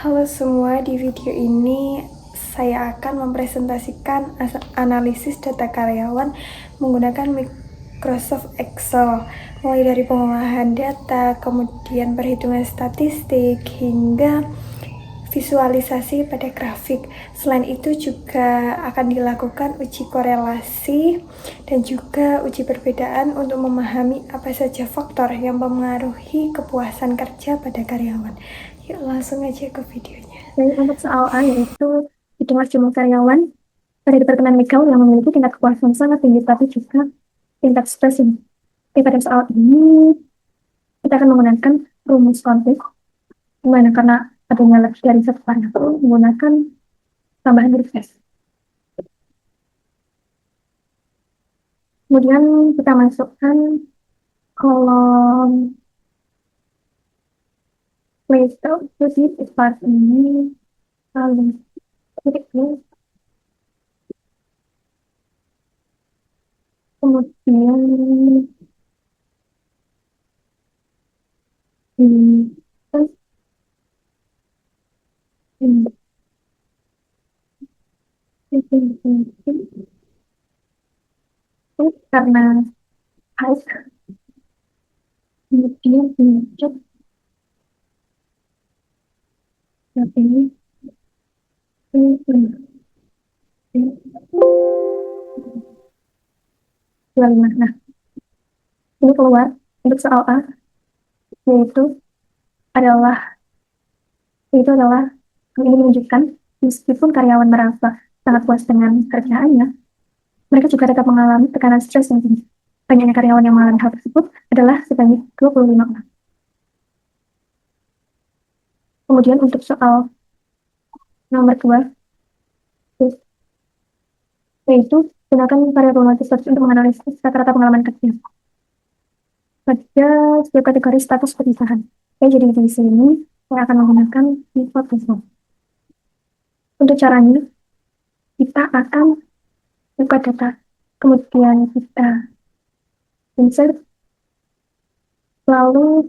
Halo semua, di video ini saya akan mempresentasikan analisis data karyawan menggunakan Microsoft Excel, mulai dari pengolahan data, kemudian perhitungan statistik, hingga visualisasi pada grafik. Selain itu juga akan dilakukan uji korelasi dan juga uji perbedaan untuk memahami apa saja faktor yang mempengaruhi kepuasan kerja pada karyawan. Yuk langsung aja ke videonya. Jadi untuk soal A yaitu hitungan jumlah karyawan pada departemen legal yang memiliki tingkat kepuasan sangat tinggi tapi juga tingkat stres tinggi. Jadi pada soal ini kita akan menggunakan rumus konflik, dimana karena adanya lebih dari satu variabel menggunakan tambahan huruf S. Kemudian kita masukkan kolom playstyle itu di part ini, lalu titik ini, kemudian ini, terus ini, ini. Terus karena height, kemudian dilanjut ke ini 25. Nah, ini keluar untuk soal A, yaitu adalah adalah ini menunjukkan meskipun karyawan merasa sangat puas dengan kerjaannya, mereka juga tetap mengalami tekanan stres yang tinggi. Banyaknya karyawan yang mengalami hal tersebut adalah sebanyak 25 orang. Kemudian untuk soal nomor 2, yaitu gunakan variabel multisource untuk menganalisis rata-rata pengalaman kerja pada setiap kategori status pernikahan. Jadi di sini saya akan menggunakan pivot table. Untuk caranya, kita akan buka data, kemudian kita insert, lalu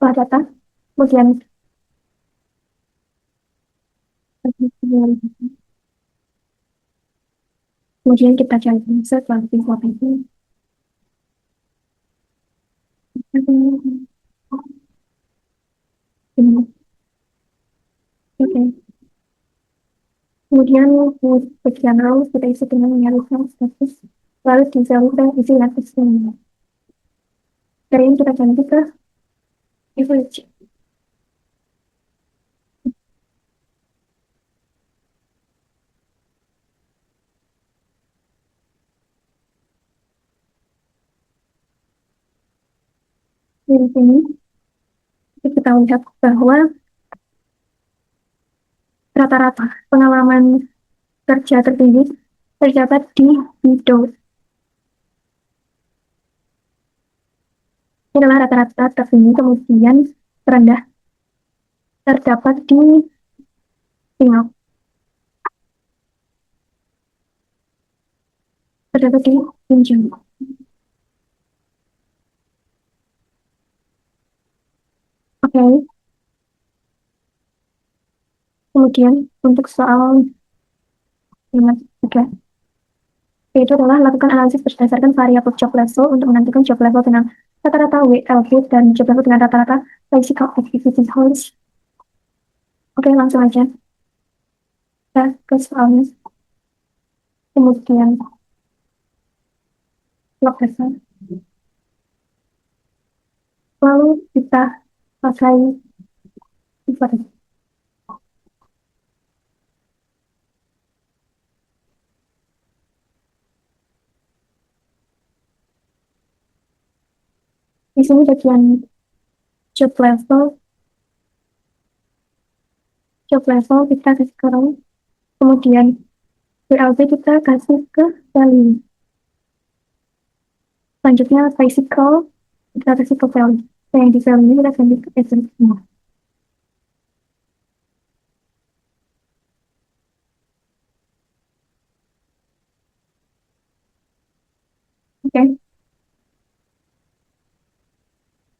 setelah data, kemudian kita cari insert, lalu pivot table. Oke. Kemudian bagian row kita isi dengan menyalurkan status, lalu disalurkan isi lapisnya. Dari ini kita ganti ke average. Di sini kita lihat bahwa rata-rata pengalaman kerja tertinggi terdapat di bidang. Ini adalah rata-rata tertinggi, kemudian terendah terdapat di Singapura, terdapat di Injil. Oke. Kemudian untuk soal 5, itu adalah lakukan analisis berdasarkan variabel job level untuk menentukan job level dengan rata-rata WLB dan job level dengan rata-rata physical activity hours. Oke, langsung aja kita ke soalnya. Kemudian log dasar. Lalu kita pakai pivot. Di sini bagian job level kita kasih ke row, kemudian WLB kita kasih ke value. Selanjutnya physical kita kasih ke value. Dan yang di value ini kita ganti ke average. Oke.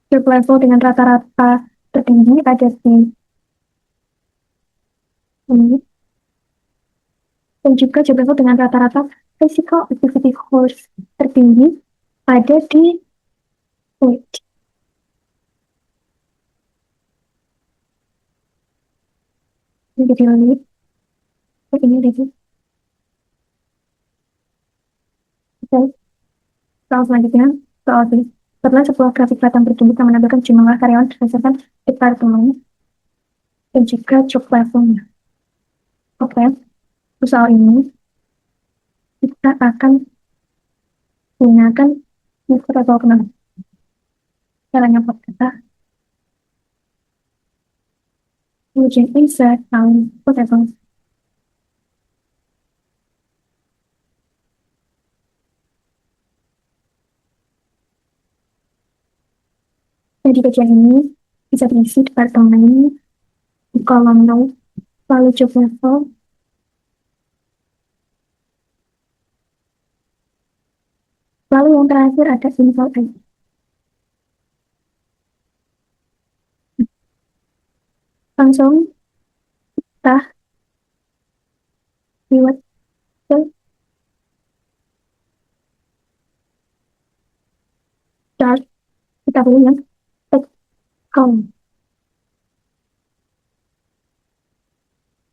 Job level dengan rata-rata tertinggi ada di ini. Dan juga job level dengan rata-rata physical activity course tertinggi ada di wait, ini video ini, ini video. Oke, soal selanjutnya, soal B. Setelah sebuah grafik batang bertumbuh yang menampilkan jumlah karyawan berdasarkan departemen dan juga job levelnya. Oke, untuk soal ini kita akan gunakan user atau kenal. Caranya buat kita ujian insert whatever. Nah, di bagian ini bisa diisi departemen di kolom no, lalu job level, lalu yang terakhir ada info ID. Langsung kita lewat ke chart, kita pilih yang text count.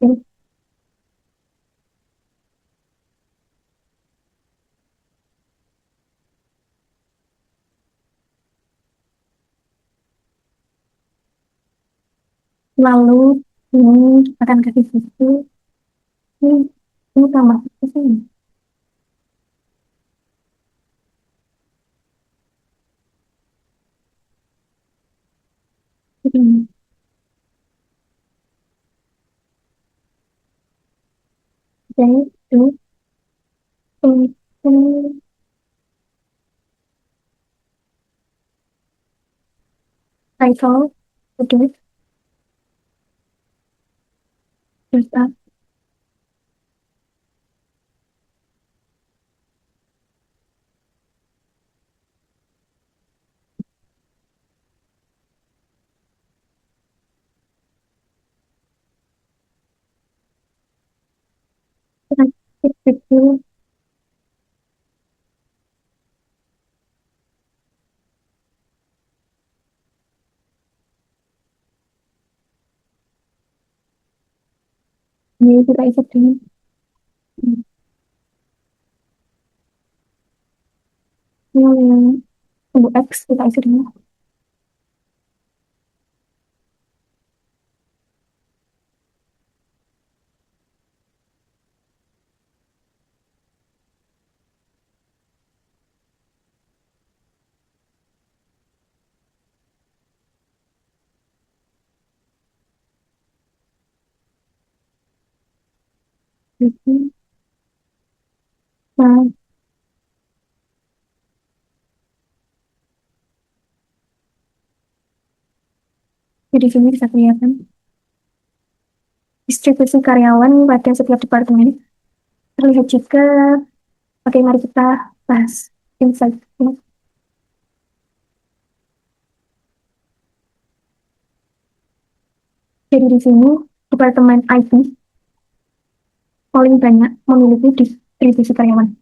Oke. Lalu ini akan kasih situ, ini tambah ke sini. Ini. Oke, itu ini title, udah, data, itu, ini kita isi di yang tunggu X kita isi dulu. Nah, jadi sini bisa kelihatan distribusi karyawan pada setiap departemen. Terlihat juga, oke mari kita bahas insight. Jadi di sini departemen IT paling banyak memiliki distribusi karyawan.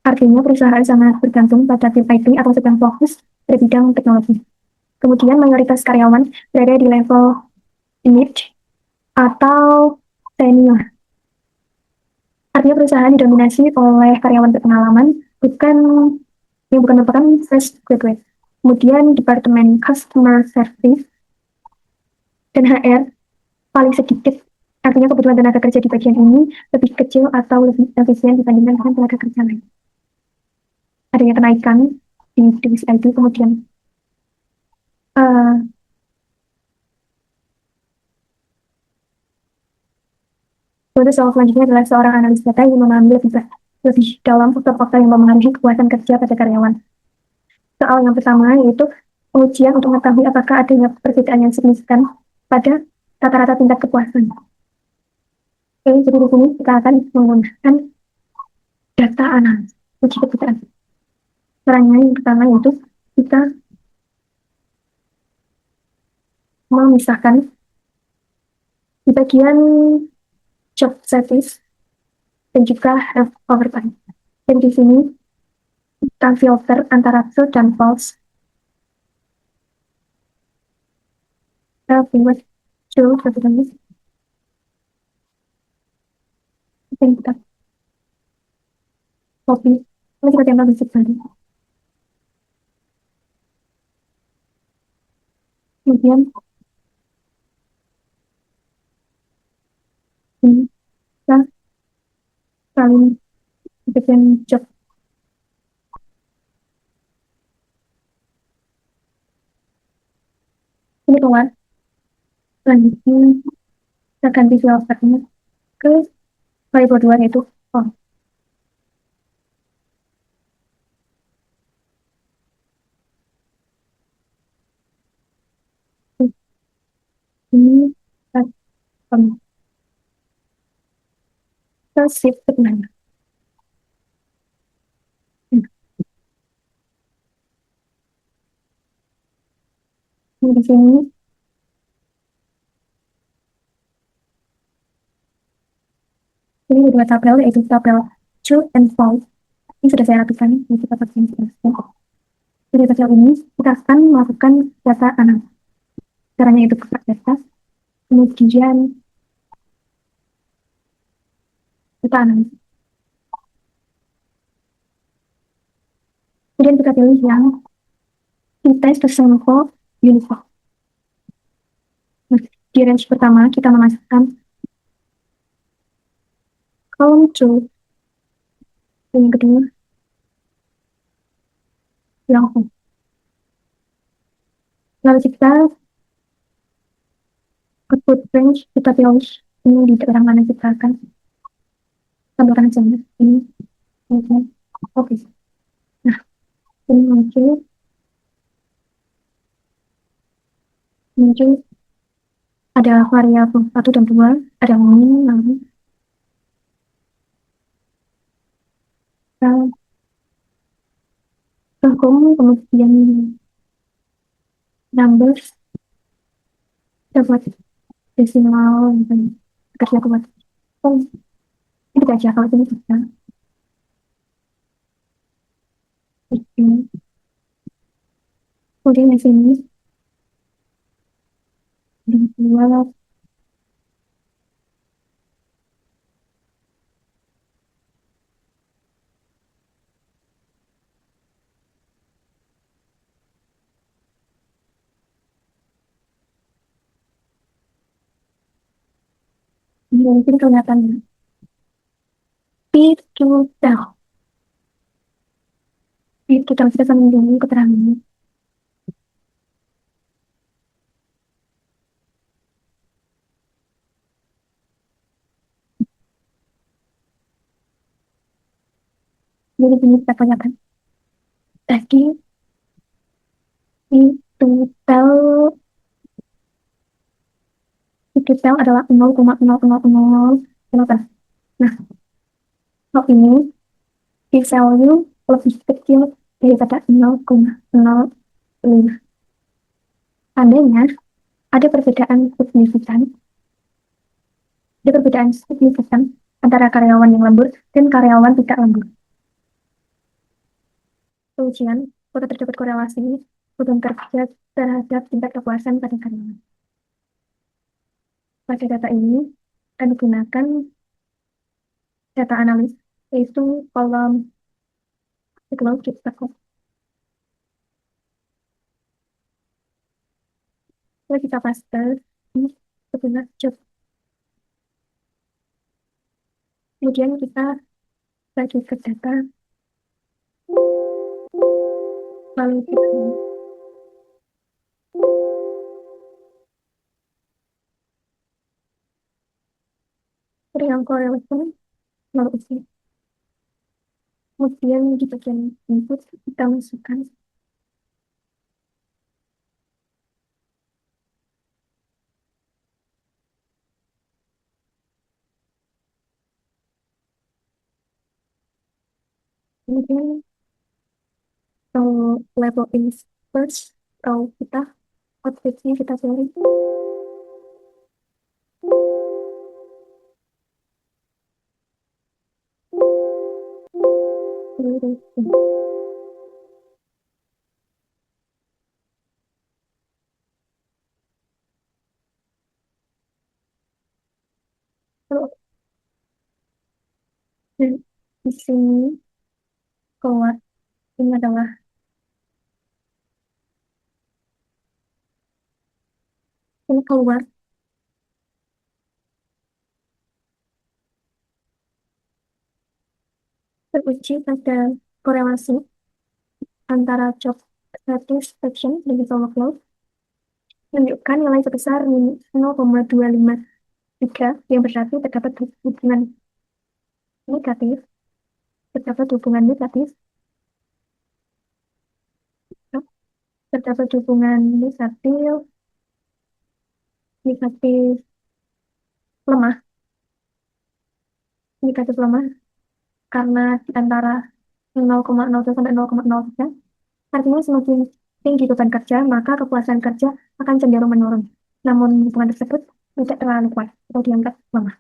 Artinya perusahaan sangat bergantung pada tim IT atau sedang fokus pada bidang teknologi. Kemudian mayoritas karyawan berada di level mid atau senior. Artinya perusahaan didominasi oleh karyawan berpengalaman, bukan merupakan fresh graduate. Kemudian departemen customer service dan HR paling sedikit. Artinya kebutuhan tenaga kerja di bagian ini lebih kecil atau lebih efisien dibandingkan dengan tenaga kerja lain. Adanya kenaikan di divisi IT, kemudian Kemudian soal selanjutnya adalah seorang analis data yang memahami lebih dalam faktor-faktor yang mempengaruhi kepuasan kerja pada karyawan. Soal yang pertama yaitu pengujian untuk mengetahui apakah adanya perbedaan yang signifikan pada rata-rata tingkat kepuasan. Oke, jadi di sini kita akan menggunakan data analis, uji kepekaan. Caranya yang pertama yaitu kita memisahkan Di bagian job service dan juga have overtime. Dan di sini kita filter antara true dan false. Kita buat true terlebih dahulu. Dan kita copy. Ini kita tempel di tadi. Kemudian ini kita saling bikin job. Ini keluar. Selanjutnya kita ganti filternya ke variable 2 yaitu false. Ini kita kita shift ke mana? Nah, ini di sini ini dua tabel yaitu tabel true and false. Ini sudah saya rapikan di kita bagian seterusnya. Dari tabel ini kita akan melakukan data analisis. Caranya itu buka data, kemudian data analisis. Kemudian kita pilih yang test sample uniform. Nah, di range pertama kita memasukkan column true, yang kedua yang false. Lalu kita output range kita pilih ini di daerah mana kita akan tambahkan saja ini. Oke. Nah, ini muncul ada variabel 1 dan 2, ada min, lalu kemudian numbers, kita buat desimal, kerja buat itu aja kalau ini bisa. Kemudian di sini dibuat mungkin kelihatannya P2L. P2L kita akan menunggu keterangannya. Jadi ini kita kelihatan. Tadi P2L adalah 0,0008. Nah, kalau ini P-value lebih kecil daripada 0,05. Tandanya ada perbedaan signifikan antara karyawan yang lembur dan karyawan tidak lembur. Ujian, foto terdapat korelasi beban kerja terhadap tingkat kepuasan pada karyawan. Pada data ini akan digunakan data analis, yaitu kolom psychological factor. Kita paste ini sebenarnya job. Kemudian kita bagi ke data, lalu kita beri yang correlation, lalu isi. Kemudian di bagian input kita masukkan kemudian level in first, kalau kita outputnya kita pilih Terus, dan di sini keluar ini adalah ini keluar teruji pada korelasi antara job satisfaction dan juga workload menunjukkan nilai sebesar 0,253 yang berarti terdapat hubungan negatif, terdapat hubungan negatif, terdapat hubungan negatif, negatif lemah, negatif lemah karena di antara 0,01 sampai 0,03 artinya semakin tinggi beban kerja maka kepuasan kerja akan cenderung menurun. Namun hubungan tersebut tidak terlalu kuat atau dianggap lemah.